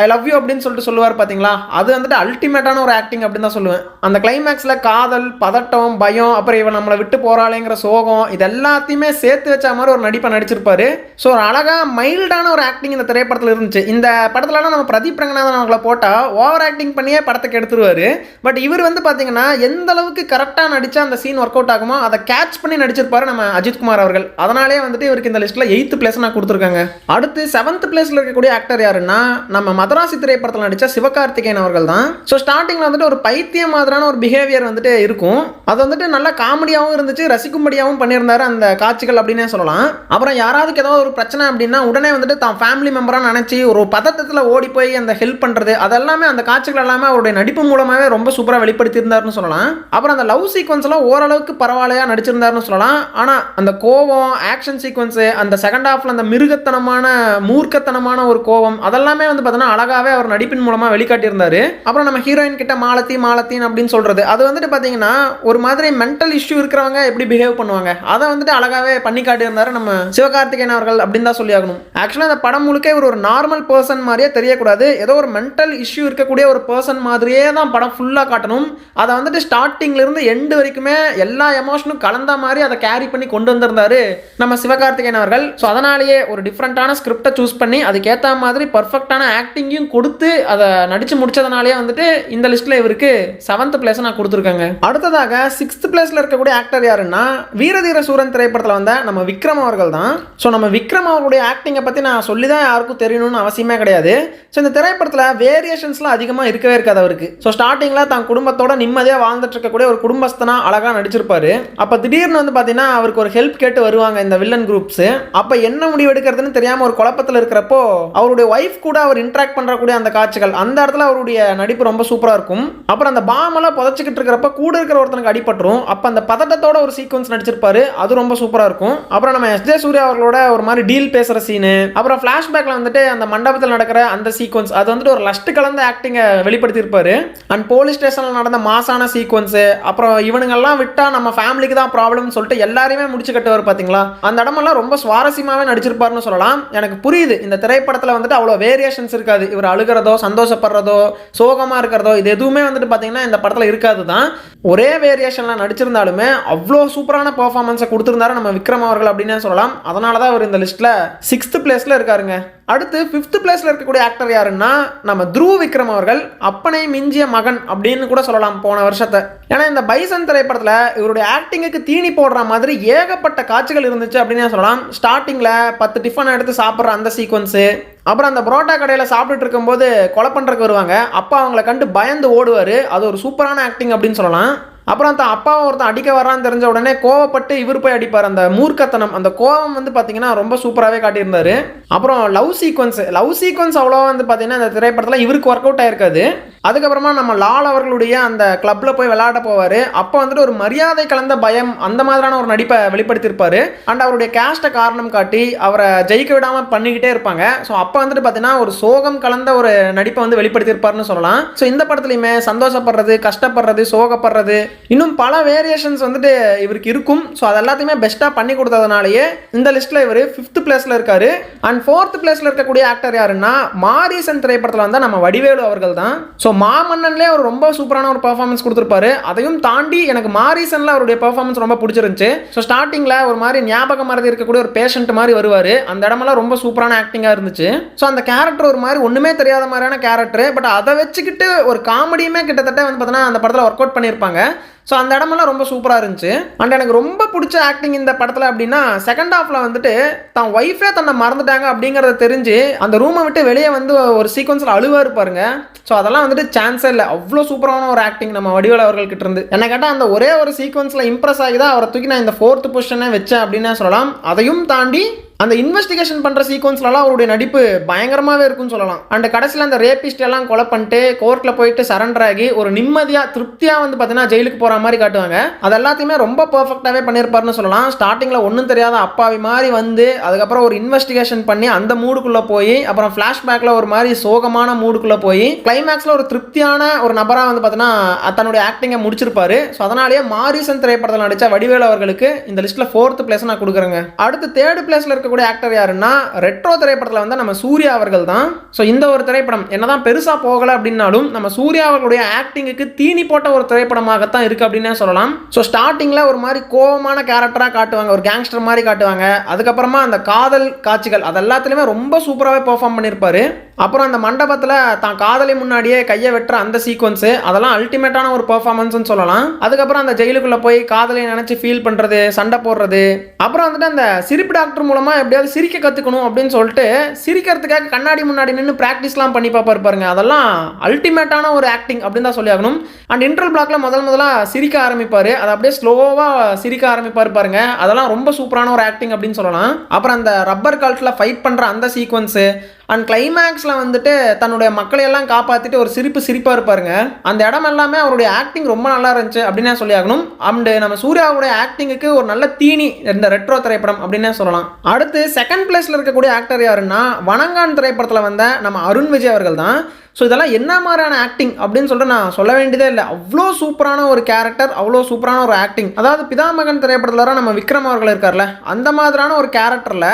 ஐ லவ் யூ அப்படின்னு சொல்லிட்டு சொல்லுவார் பார்த்தீங்களா, அது வந்துட்டு அல்டிமேட்டான ஒரு ஆக்டிங் அப்படின்னு தான் சொல்லுவேன். அந்த கிளைமேக்ஸில் காதல், பதட்டம், பயம், அப்புறம் இவன் நம்மளை விட்டு போகிறாளேங்கிற சோகம், இது எல்லாத்தையுமே சேர்த்து வச்ச மாதிரி ஒரு நடிப்பை நடிச்சிருப்பாரு. ஸோ ஒரு அழகாக மைல்டான ஒரு ஆக்டிங் இந்த திரைப்படத்தில் இருந்துச்சு. இந்த படத்துலலாம் நம்ம பிரதீப் ரங்கநாதன் அவங்களை போட்டால் ஓவர் ஆக்டிங் பண்ணியே படத்துக்கு எடுத்துருவார். பட் இவர் வந்து பார்த்தீங்கன்னா எந்த அளவுக்கு கரெக்டாக நடித்தா அந்த சீன் ஒர்க் அவுட் ஆகுமோ அதை கேட்ச் பண்ணி நடிச்சிருப்பாரு நம்ம அஜித் குமார் அவர்கள். அதனாலே வந்துட்டு இவருக்கு இந்த லிஸ்ட்டில் 8th பிளேஸ் நான் கொடுத்துருக்காங்க. அடுத்து 7th பிளேஸில் இருக்கக்கூடிய ஆக்டர் யாருன்னா நம்ம மதராசி திரைப்படத்தில் நடித்த சிவகார்த்திகேயன் அவர்கள் தான். ஸோ ஸ்டார்டிங்கில் வந்துட்டு ஒரு பைத்தியம் மாதிரியான ஒரு பிஹேவியர் வந்துட்டு இருக்கும். அது வந்துட்டு நல்லா காமெடியாகவும் இருந்துச்சு, ரசிக்கும்படியாகவும் பண்ணியிருந்தாரு அந்த காட்சிகள் அப்படின்னே சொல்லலாம். அப்புறம் யாராவதுக்கு ஏதாவது ஒரு பிரச்சனை அப்படின்னா உடனே வந்துட்டு தான் ஃபேமிலி மெம்பராக நினச்சி ஒரு பதட்டத்தில் ஓடி போய் அந்த ஹெல்ப் பண்ணுறது, அதெல்லாமே அந்த காட்சிகள் எல்லாமே அவருடைய நடிப்பு மூலமாகவே ரொம்ப சூப்பராக வெளிப்படுத்தியிருந்தாருன்னு சொல்லலாம். அப்புறம் அந்த லவ் சீக்வன்ஸ்லாம் ஓரளவுக்கு பரவாயில்லையா நடிச்சிருந்தாருன்னு சொல்லலாம். ஆனால் அந்த கோவம், ஆக்ஷன் சீக்வன்ஸு, அந்த செகண்ட் ஹாஃபில் அந்த மிருகத்தனமான மூர்க்கத்தனமான ஒரு கோவம், அதெல்லாமே வந்து பார்த்தீங்கன்னா அழகாகவே அவர் நடிப்பின் மூலமாக வெளிக்காட்டியிருந்தாரு. அப்புறம் நம்ம ஹீரோயின் கிட்ட மாலத்தீன் அப்படின்னு சொல்கிறது, அது வந்துட்டு பார்த்தீங்கன்னா ஒரு மாதிரி மென்டல் இஷ்யூ இருக்கிறவங்க எப்படி பிஹேவ் பண்ணுவாங்க அதை வந்துட்டு அழகாகவே பண்ணி காட்டியிருந்தாரு நம்ம சிவகார்த்திகேயன் அவர்கள் அப்படின்னு தான் சொல்லி ஆகணும். ஆக்சுவலாக அந்த படம் முழுக்க ஒரு நார்மல் பர்சன் மாதிரியே தெரியக்கூடாது, ஏதோ ஒரு மென்டல் இஷ்யூ இருக்கக்கூடிய ஒரு பர்சன் மாதிரியே தான் படம் ஃபுல்லாக காட்டணும். அதை வந்துட்டு ஸ்டார்டிங்லேருந்து எண்டு வரைக்குமே எல்லா எமோஷனும் கலந்த மாதிரி அதை கேரி பண்ணி கொண்டு வந்திருந்தாரு நம்ம சிவகார்த்திகேயன் அவர்கள். ஸோ அதனாலேயே ஒரு டிஃப்ரெண்ட்டான ஸ்கிரிப்டை சூஸ் பண்ணி அதுக்கேற்ற மாதிரி பர்ஃபெக்டான ஆக்டிங்கையும் கொடுத்து அதை நடித்து முடிச்சதுனாலே வந்துட்டு இந்த லிஸ்ட்டில் இவருக்கு 7th பிளேஸ் நான் கொடுத்துருக்கேங்க. அடுத்ததாக 6th பிளேஸில் இருக்கக்கூடிய ஆக்டர் யாருன்னா வீரதீர சூரன் திரைப்படத்தில் வந்த நம்ம விக்ரம் அவர்கள் தான். ஸோ நம்ம விக்ரம் அவருடைய ஆக்டிங்கை பற்றி நான் சொல்லி தான் யாருக்கும் தெரியணும்னு அவசியமே கிடையாது. ஸோ இந்த திரைப்படத்தில் வேரியேஷன்ஸ்லாம் அதிகமாக இருக்கவே இருக்காது அவருக்கு. ஸோ ஸ்டார்டிங்கில் தான் குடும்பத்தோட நிம்மதியாக வாழ்ந்துட்டு இருக்கக்கூடிய ஒரு குடும்பஸ்தனா அழகாக நடிச்சிருப்பாரு. அப்போ திடீர்னு வந்து பார்த்தீங்கன்னா அவருக்கு ஒரு ஹெல்ப் கேட்டு வருவாங்க இந்த வில்லன் குரூப்ஸ். அப்போ என்ன முடிவு எடுக்கிறதுன்னு தெரியாமல் ஒரு குழப்பத்தில் இருக்கிறப்போ அவருடைய ஒய்ஃப் கூட அவர் இன்ட்ராக்ட் பண்ணுறக்கூடிய அந்த காட்சிகள், அந்த இடத்துல அவருடைய நடிப்பு ரொம்ப சூப்பராக இருக்கும். அப்புறம் அந்த பாமெல்லாம் புதைச்சிக்கிட்டு இருக்கிறப்ப கூட இருக்கிற ஒருத்தனுக்கு அடிபட்டுரும், அப்போ அந்த பதட்டத்தோட ஒரு சீக்வன்ஸ் நடிச்சிருப்பாரு, அது ரொம்ப சூப்பராக இருக்கும். அப்புறம் நம்ம எஸ் ஜே சூர்யா அவர்களோட ஒரு மாதிரி டீல் பேசுகிற சீனு, அப்புறம் ஃப்ளாஷ்பேக்கில் வந்துட்டு அந்த மண்டபத்தில் நடக்கிற அந்த சீக்வன்ஸ், அது வந்துட்டு ஒரு லஸ்ட் கலந்த ஆக்டிங்கை வெளிப்படுத்தியிருப்பாரு. அண்ட் போலீஸ் ஸ்டேஷனில் நடந்த மாசான சீக்வன்ஸு, அப்புறம் இவனுங்கெல்லாம் விட்டால் நம்ம ஃபேமிலிக்கு தான் ப்ராப்ளம்னு சொல்லிட்டு எல்லாரையுமே முடிச்சு கட்டுவார் பார்த்தீங்களா, அந்த இடமெல்லாம் ரொம்ப சுவாரஸ்யமாகவே நடிச்சிருப்பாருன்னு சொல்லலாம். எனக்கு புரியுது இந்த திரைப்படத்தில் வந்துட்டு அவ்வளோ வேரியேஷன்ஸ் இருக்காது, இவர் அழுகிறதோ சந்தோஷப்படுறதோ சோகமாக இருக்கிறதோ இது எதுவுமே வந்துட்டு பார்த்தீங்கன்னா இந்த படத்தில் இருக்காது தான். ஒரே வேரியேஷனில் நடிச்சிருந்தாலுமே அவ்வளோ சூப்பரான பெர்ஃபார்மன்ஸை கொடுத்துருந்தாரு நம்ம விக்ரம் அவர்கள் அப்படின்னு சொல்லலாம். அதனால தான் அவர் இந்த லிஸ்ட்டில் 6th பிளேஸில் இருக்காருங்க. அடுத்து 5th பிளேஸில் இருக்கக்கூடிய ஆக்டர் யாருன்னா நம்ம த்ருவ் விக்ரம் அவர்கள், அப்பனை மிஞ்சிய மகன் அப்படின்னு கூட சொல்லலாம் போன வருஷத்தை. ஏன்னா இந்த பைசன் திரைப்படத்தில் இவருடைய ஆக்டிங்குக்கு தீனி போடுற மாதிரி ஏகப்பட்ட காட்சிகள் இருந்துச்சு அப்படின்னு சொல்லலாம். ஸ்டார்டிங்கில் 10 டிஃபன் எடுத்து சாப்பிட்ற அந்த சீக்வன்ஸு, அப்புறம் அந்த புரோட்டா கடையில் சாப்பிட்டுட்டு இருக்கும்போது கொலை பண்ணுறதுக்கு வருவாங்க, அப்போ அவங்கள கண்டு பயந்து ஓடுவார், அது ஒரு சூப்பரான ஆக்டிங் அப்படின்னு சொல்லலாம். அப்புறம் தான் அப்பாவை ஒருத்தன் அடிக்க வரான்னு தெரிஞ்ச உடனே கோவப்பட்டு இவர் போய் அடிப்பார், அந்த மூர்க்கத்தனம், அந்த கோவம் வந்து பார்த்தீங்கன்னா ரொம்ப சூப்பராகவே காட்டியிருந்தாரு. அப்புறம் லவ் சீக்வன்ஸ் அவ்வளோ வந்து பார்த்தீங்கன்னா இந்த திரைப்படத்தில் இவருக்கு ஒர்க் அவுட் ஆயிருக்காது. அதுக்கப்புறமா நம்ம லால் அவர்களுடைய அந்த கிளப்பில் போய் விளையாட போவார், அப்போ வந்துட்டு ஒரு மரியாதை கலந்த பயம் அந்த மாதிரியான ஒரு நடிப்பை வெளிப்படுத்தியிருப்பார். அண்ட் அவருடைய கேஸ்ட்டை காரணம் காட்டி அவரை ஜெயிக்க விடாமல் பண்ணிக்கிட்டே இருப்பாங்க. ஸோ அப்போ வந்துட்டு பார்த்தீங்கன்னா ஒரு சோகம் கலந்த ஒரு நடிப்பை வந்து வெளிப்படுத்தியிருப்பாருன்னு சொல்லலாம். ஸோ இந்த படத்துலையுமே சந்தோஷப்படுறது, கஷ்டப்படுறது, சோகப்படுறது, இன்னும் பல வேரியேஷன்ஸ் வந்துட்டு இவருக்கு இருக்கும். ஸோ அது எல்லாத்தையுமே பெஸ்ட்டாக பண்ணி கொடுத்ததுனாலேயே இந்த லிஸ்ட்டில் இவர் 5th பிளேஸில் இருக்காரு. அண்ட் 4th பிளேஸில் இருக்கக்கூடிய ஆக்டர் யாருன்னா மாரீசன் திரைப்படத்தில் வந்தால் நம்ம வடிவேலு அவர்கள் தான். ஸோ மாமன்னன்லேயே அவர் ரொம்ப சூப்பரான ஒரு பெர்ஃபார்மன்ஸ் கொடுத்துருப்பாரு. அதையும் தாண்டி எனக்கு மாரீசனில் அவருடைய பெர்ஃபார்மன்ஸ் ரொம்ப பிடிச்சிருந்துச்சு. ஸோ ஸ்டார்டிங்கில் ஒரு மாதிரி ஞாபகம் மறதி இருக்கக்கூடிய ஒரு பேஷண்ட் மாதிரி வருவார், அந்த இடமெல்லாம் ரொம்ப சூப்பரான ஆக்டிங்காக இருந்துச்சு. ஸோ அந்த கேரக்டர் ஒரு மாதிரி ஒன்றுமே தெரியாத மாதிரியான கேரக்டர், பட் அதை வச்சுக்கிட்டு ஒரு காமெடியுமே கிட்டத்தட்ட வந்து பார்த்தீங்கன்னா அந்த படத்தில் ஒர்க் அவுட் பண்ணியிருப்பாங்க. ஸோ அந்த இடமெல்லாம் ரொம்ப சூப்பராக இருந்துச்சு. அண்ட் எனக்கு ரொம்ப பிடிச்ச ஆக்டிங் இந்த படத்தில் அப்படின்னா செகண்ட் ஹாஃபில் வந்துட்டு தான் ஒய்ஃபே தன்னை மறந்துட்டாங்க அப்படிங்கிறத தெரிஞ்சு அந்த ரூமை விட்டு வெளியே வந்து ஒரு சீக்வன்ஸில் அழுவாரு பாருங்க. ஸோ அதெல்லாம் வந்துட்டு சான்ஸே இல்லை, அவ்வளோ சூப்பரான ஒரு ஆக்டிங் நம்ம வடிவேலு அவர்கள்கிட்ட இருந்து. என்ன கேட்டால் அந்த ஒரே ஒரு சீக்வன்ஸில் இம்ப்ரெஸ் ஆகி தான் அவரை தூக்கி நான் இந்த 4th பொசிஷனே வச்சேன் அப்படின்னு சொல்லலாம். அதையும் தாண்டி அந்த இன்வெஸ்டிகேஷன் பண்ணுற சீக்வன்ஸ்லாம் அவருடைய நடிப்பு பயங்கரமாகவே இருக்குன்னு சொல்லலாம். அண்ட் கடைசியில் அந்த ரேபிஸ்ட் எல்லாம் கொலை பண்ணிட்டு கோர்ட்டில் போயிட்டு சரண்டர் ஆகி ஒரு நிம்மதியாக திருப்தியாக வந்து பார்த்தீங்கன்னா ஜெயிலுக்கு போகிற மாதிரி காட்டுவாங்க. அது எல்லாத்தையுமே ரொம்ப பர்ஃபெக்டாகவே பண்ணியிருப்பாருன்னு சொல்லலாம். ஸ்டார்டிங்கில் ஒன்றும் தெரியாத அப்பாவி மாதிரி வந்து அதுக்கப்புறம் ஒரு இன்வெஸ்டிகேஷன் பண்ணி அந்த மூடுக்குள்ளே போய் அப்புறம் ஃப்ளாஷ்பேக்கில் ஒரு மாதிரி சோகமான மூடுக்குள்ளே போய் கிளைமேக்ஸில் ஒரு திருப்தியான ஒரு நபராக வந்து பார்த்தீங்கன்னா தன்னுடைய ஆக்டிங்கை முடிச்சிருப்பாரு. ஸோ அதனாலேயே மாரீசன் திரைப்படத்தில் நடித்த வடிவேலு அவர்களுக்கு இந்த லிஸ்ட்டில் 4th பிளேஸ் நான் கொடுக்குறேங்க. அடுத்து 3rd பிளேஸில் இருக்க இருக்கக்கூடிய ஆக்டர் யாருன்னா ரெட்ரோ திரைப்படத்தில் வந்து நம்ம சூர்யா அவர்கள் தான். ஸோ இந்த ஒரு திரைப்படம் என்னதான் பெருசாக போகலை அப்படின்னாலும் நம்ம சூர்யா அவர்களுடைய ஆக்டிங்குக்கு தீனி போட்ட ஒரு திரைப்படமாகத்தான் இருக்குது அப்படின்னே சொல்லலாம். ஸோ ஸ்டார்டிங்கில் ஒரு மாதிரி கோவமான கேரக்டராக காட்டுவாங்க, ஒரு கேங்ஸ்டர் மாதிரி காட்டுவாங்க. அதுக்கப்புறமா அந்த காதல் காட்சிகள் அது எல்லாத்துலேயுமே ரொம்ப சூப்பராகவே பெர்ஃபார்ம் பண்ணியிருப்பாரு. அப்புறம் அந்த மண்டபத்தில் தான் காதலி முன்னாடியே கையை வெட்டுற அந்த சீக்வன்ஸு அதெல்லாம் அல்டிமேட்டான ஒரு பெர்ஃபார்மன்ஸ்னு சொல்லலாம். அதுக்கப்புறம் அந்த ஜெயிலுக்குள்ளே போய் காதலியை நினச்சி ஃபீல் பண்ணுறது, சண்டை போடுறது, அப்புறம் வந்துட்டு அந்த சிரிப்பு டாக்டர் மூலமாக எப்படியாவது சிரிக்க கற்றுக்கணும் அப்படின்னு சொல்லிட்டு சிரிக்கிறதுக்காக கண்ணாடி முன்னாடி நின்று ப்ராக்டிஸ்லாம் பண்ணி பாருங்க. அதெல்லாம் அல்டிமேட்டான ஒரு ஆக்டிங் அப்படின்னு தான் சொல்லி ஆகணும். அண்ட் இன்டர்வல் பிளாக்ல முதலாக சிரிக்க ஆரம்பிப்பார், அதை அப்படியே ஸ்லோவாக சிரிக்க ஆரம்பிப்பார் பாருங்க. அதெல்லாம் ரொம்ப சூப்பரான ஒரு ஆக்டிங் அப்படின்னு சொல்லலாம். அப்புறம் அந்த ரப்பர் கால்ட்டில் ஃபைட் பண்ணுற அந்த சீக்வன்ஸு அண்ட் கிளைமேக்ஸில் வந்துட்டு தன்னுடைய மக்களையெல்லாம் காப்பாற்றிட்டு ஒரு சிரிப்பாக இருப்பாருங்க. அந்த இடம் எல்லாமே அவருடைய ஆக்டிங் ரொம்ப நல்லா இருந்துச்சு அப்படின்னே சொல்லி ஆகணும். அண்டு நம்ம சூர்யாவுடைய ஆக்டிங்குக்கு ஒரு நல்ல தீனி இந்த ரெட்ரோ திரைப்படம் அப்படின்னே சொல்லலாம். அடுத்து செகண்ட் பிளேஸில் இருக்கக்கூடிய ஆக்டர் யாருன்னா வணங்கான் திரைப்படத்தில் வந்த நம்ம அருண் விஜய் அவர்கள் தான். ஸோ இதெல்லாம் என்ன மாதிரியான ஆக்டிங் அப்படின்னு சொல்லிட்டு நான் சொல்ல வேண்டியதே இல்லை. அவ்வளோ சூப்பரான ஒரு கேரக்டர், அவ்வளோ சூப்பரான ஒரு ஆக்டிங். அதாவது பிதாமகன் திரைப்படத்தில் நம்ம விக்ரம் அவர்கள் இருக்கார்ல, அந்த மாதிரியான ஒரு கேரக்டரில்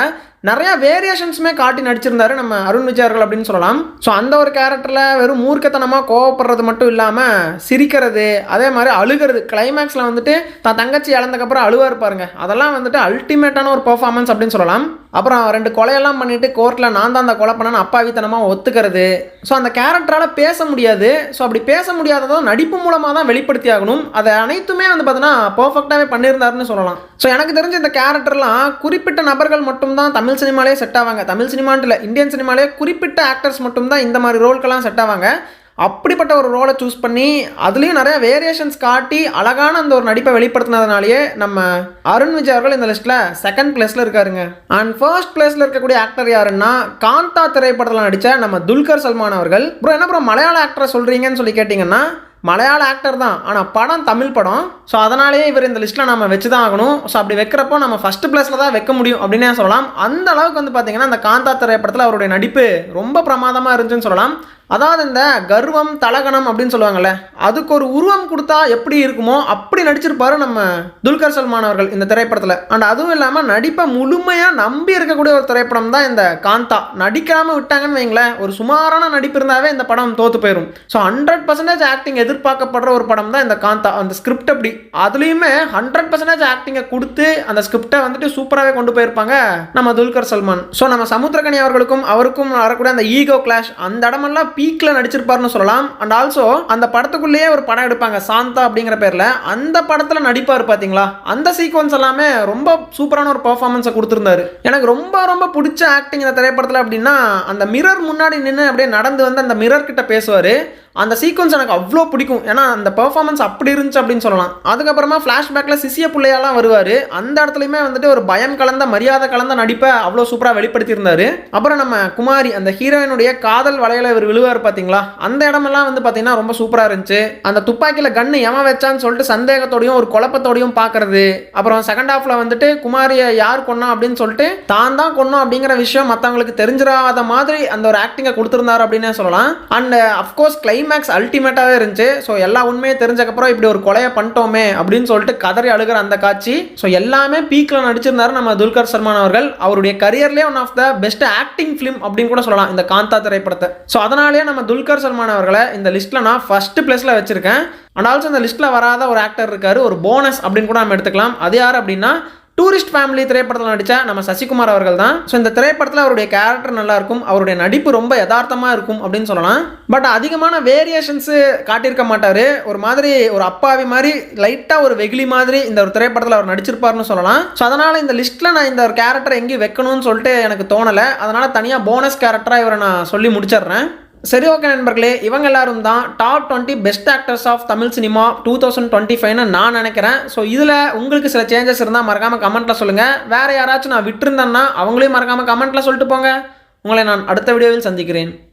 நிறைய வேரியேஷன்ஸுமே காட்டி நடிச்சிருந்தாரு நம்ம அருண் விஜய் அவர்கள் அப்படின்னு சொல்லலாம். ஸோ அந்த ஒரு கேரக்டரில் வெறும் மூர்க்கத்தனமாக கோவப்படுறது மட்டும் இல்லாமல் சிரிக்கிறது, அதே மாதிரி அழுகிறது, கிளைமேக்ஸில் வந்துட்டு தான் தங்கச்சி இழந்தக்கப்புறம் அழுவார் பாருங்க, அதெல்லாம் வந்துட்டு அல்டிமேட்டான ஒரு பெர்ஃபார்மன்ஸ் அப்படின்னு சொல்லலாம். அப்புறம் 2 கொலையெல்லாம் பண்ணிட்டு கோர்ட்டில் நான் தான் அந்த கொலை பண்ணேன்னு அப்பாவித்தனமாக ஒத்துக்கிறது. ஸோ அந்த கேரக்டரால் பேச முடியாது. ஸோ அப்படி பேச முடியாததும் நடிப்பு மூலமாக தான் வெளிப்படுத்தி ஆகணும். அதை அனைத்துமே வந்து பார்த்தீங்கன்னா பர்ஃபெக்டாகவே பண்ணியிருந்தாருன்னு சொல்லலாம். ஸோ எனக்கு தெரிஞ்ச இந்த கேரக்டர்லாம் குறிப்பிட்ட நபர்கள் மட்டும்தான் தமிழ் சினிமாலே செட் ஆவாங்க. தமிழ் சினிமான்ட்டு இல்லை, இந்தியன் சினிமாலே குறிப்பிட்ட ஆக்டர்ஸ் மட்டும்தான் இந்த மாதிரி ரோல்கெல்லாம் செட் ஆவாங்க. அப்படிப்பட்ட ஒரு ரோலை சூஸ் பண்ணி அதுலேயும் நிறைய வேரியேஷன்ஸ் காட்டி அழகான அந்த ஒரு நடிப்பை வெளிப்படுத்தினதுனாலேயே நம்ம அருண் விஜய் அவர்கள் இந்த லிஸ்ட்டில் செகண்ட் பிளேஸில் இருக்காருங்க. அண்ட் ஃபர்ஸ்ட் பிளேஸில் இருக்கக்கூடிய ஆக்டர் யாருன்னா காந்தா திரைப்படத்தில் நடித்த நம்ம துல்கர் சல்மான் அவர்கள். ப்ரோ என்ன ப்ரோ மலையாள ஆக்டரை சொல்கிறீங்கன்னு சொல்லி கேட்டிங்கன்னா, மலையாள ஆக்டர் தான், ஆனால் படம் தமிழ் படம். ஸோ அதனாலேயே இவர் இந்த லிஸ்ட்டில் நம்ம வச்சு தான் ஆகணும். ஸோ அப்படி வைக்கிறப்போ நம்ம ஃபஸ்ட்டு பிளேஸில் தான் வைக்க முடியும் அப்படின்னே சொல்லலாம். அந்த அளவுக்கு வந்து பார்த்தீங்கன்னா அந்த காந்தா திரைப்படத்தில் அவருடைய நடிப்பு ரொம்ப பிரமாதமாக இருந்துச்சுன்னு சொல்லலாம். அதாவது இந்த கர்வம் தலகணம் அப்படின்னு சொல்லுவாங்கல்ல, அதுக்கு ஒரு உருவம் கொடுத்தா எப்படி இருக்குமோ அப்படி நடிச்சிருப்பாரு நம்ம துல்கர் சல்மான் அவர்கள் இந்த திரைப்படத்தில். அண்ட் அதுவும் இல்லாமல் நடிப்பை முழுமையாக நம்பி இருக்கக்கூடிய ஒரு திரைப்படம் தான் இந்த காந்தா. நடிக்காமல் விட்டாங்கன்னு வைங்களேன், ஒரு சுமாரான நடிப்பு இருந்தாவே இந்த படம் தோற்று போயிடும். ஸோ 100% ஆக்டிங் எதிர்பார்க்கப்படுற ஒரு படம் தான் இந்த காந்தா. அந்த ஸ்கிரிப்ட் அப்படி அதுலேயுமே 100% ஆக்டிங்கை கொடுத்து அந்த ஸ்கிரிப்டை வந்துட்டு சூப்பராகவே கொண்டு போயிருப்பாங்க நம்ம துல்கர் சல்மான். ஸோ நம்ம சமுத்திரக்கனி அவர்களுக்கும் அவருக்கும் வரக்கூடிய அந்த ஈகோ கிளாஷ் அந்த இடமெல்லாம் பீக்ல நடிச்சிருப்பாருன்னு சொல்லலாம். அண்ட் ஆல்சோ அந்த படத்துக்குள்ளேயே ஒரு படம் எடுப்பாங்க சாந்தா அப்படிங்கிற பேர்ல, அந்த படத்துல நடிப்பாரு பாத்தீங்களா, அந்த சீக்வன்ஸ் எல்லாமே ரொம்ப சூப்பரான ஒரு பெர்ஃபார்மன்ஸை கொடுத்திருந்தாரு. எனக்கு ரொம்ப ரொம்ப பிடிச்ச ஆக்டிங் இந்த திரைப்படத்தில் அப்படின்னா அந்த மிரர் முன்னாடி நின்று அப்படியே நடந்து வந்து அந்த மிரர் கிட்ட பேசுவாரு. அந்த சீக்வன்ஸ் எனக்கு அவ்வளோ பிடிக்கும். ஏன்னா அந்த பெர்ஃபார்மன்ஸ் அப்படி இருந்துச்சு அப்படின்னு சொல்லலாம். அதுக்கப்புறமா ஃப்ளாஷ்பேக்கில் சிசிய பிள்ளையாலாம் வருவார். அந்த இடத்துலையுமே வந்துட்டு ஒரு பயம் கலந்த மரியாதை கலந்த நடிப்பை அவ்வளோ சூப்பராக வெளிப்படுத்தியிருந்தாரு. அப்புறம் நம்ம குமாரி அந்த ஹீரோயினுடைய காதல் வலையில இவர் விழுவார் பார்த்தீங்களா, அந்த இடமெல்லாம் வந்து பார்த்தீங்கன்னா ரொம்ப சூப்பராக இருந்துச்சு. அந்த துப்பாக்கியில் கன்று எவன் வச்சான்னு சொல்லிட்டு சந்தேகத்தோடையும் ஒரு குழப்பத்தோடையும் பார்க்கறது. அப்புறம் செகண்ட் ஹாஃபில் வந்துட்டு குமாரியை யார் கொன்னா அப்படின்னு சொல்லிட்டு தான் தான் கொன்னோம் அப்படிங்கிற விஷயம் மற்றவங்களுக்கு தெரிஞ்சிடாத மாதிரி அந்த ஒரு ஆக்டிங்கை கொடுத்துருந்தாரு அப்படின்னே சொல்லலாம். அண்ட் அஃப்கோர்ஸ் கிளைமேக்ஸ் அல்டிமேட்டாகவே இருந்துச்சு. ஸோ எல்லா உண்மையை தெரிஞ்சக்கப்புறம் இப்படி ஒரு கொலையை பண்ணிட்டோமே அப்படின்னு சொல்லிட்டு கதறி அழுகிற அந்த காட்சி. ஸோ எல்லாமே பீக்கில் நடிச்சிருந்தாரு நம்ம துல்கர் சல்மான் அவர்கள். அவருடைய கரியர்லேயே one of the best acting film அப்படின்னு கூட சொல்லலாம் இந்த காந்தா திரைப்படத்தை. ஸோ அதனாலேயே நம்ம துல்கர் சல்மான் அவர்களை இந்த லிஸ்ட்டில் நான் ஃபர்ஸ்ட் பிளேஸில் வச்சிருக்கேன். அண்ட் ஆல்சோ இந்த லிஸ்ட்டில் வராத ஒரு ஆக்டர் இருக்காரு, ஒரு போனஸ் அப்படின்னு கூட நம்ம எடுத்துக்கலாம். அது யார் அப்படின்னா டூரிஸ்ட் ஃபேமிலி திரைப்படத்தில் நடித்த நம்ம சசிகுமார் அவர்கள் தான். ஸோ இந்த திரைப்படத்தில் அவருடைய கேரக்டர் நல்லா இருக்கும், அவருடைய நடிப்பு ரொம்ப யதார்த்தமாக இருக்கும் அப்படின்னு சொல்லலாம். பட் அதிகமான வேரியேஷன்ஸு காட்டியிருக்க மாட்டார். ஒரு மாதிரி ஒரு அப்பாவி மாதிரி லைட்டாக ஒரு வெகுளி மாதிரி இந்த ஒரு திரைப்படத்தில் அவர் நடிச்சிருப்பார்னு சொல்லலாம். ஸோ அதனால் இந்த லிஸ்ட்டில் நான் இந்த ஒரு கேரக்டர் எங்கேயும் வைக்கணும்னு சொல்லிட்டு எனக்கு தோணலை. அதனால் தனியாக போனஸ் கேரக்டராக இவரை நான் சொல்லி முடிச்சிடுறேன். சரி, ஓகே நண்பர்களே, இவங்க எல்லாரும் தான் top 20 best actors of Tamil cinema 2025ன்னு நான் நினைக்கிறேன். ஸோ இதில் உங்களுக்கு சில சேஞ்சஸ் இருந்தால் மறக்காமல் கமெண்ட்டில் சொல்லுங்கள். வேறு யாராச்சும் நான் விட்டுருந்தேன்னா அவங்களையும் மறக்காமல் கமெண்ட்டில் சொல்லிட்டு போங்க. உங்களை நான் அடுத்த வீடியோவில் சந்திக்கிறேன்.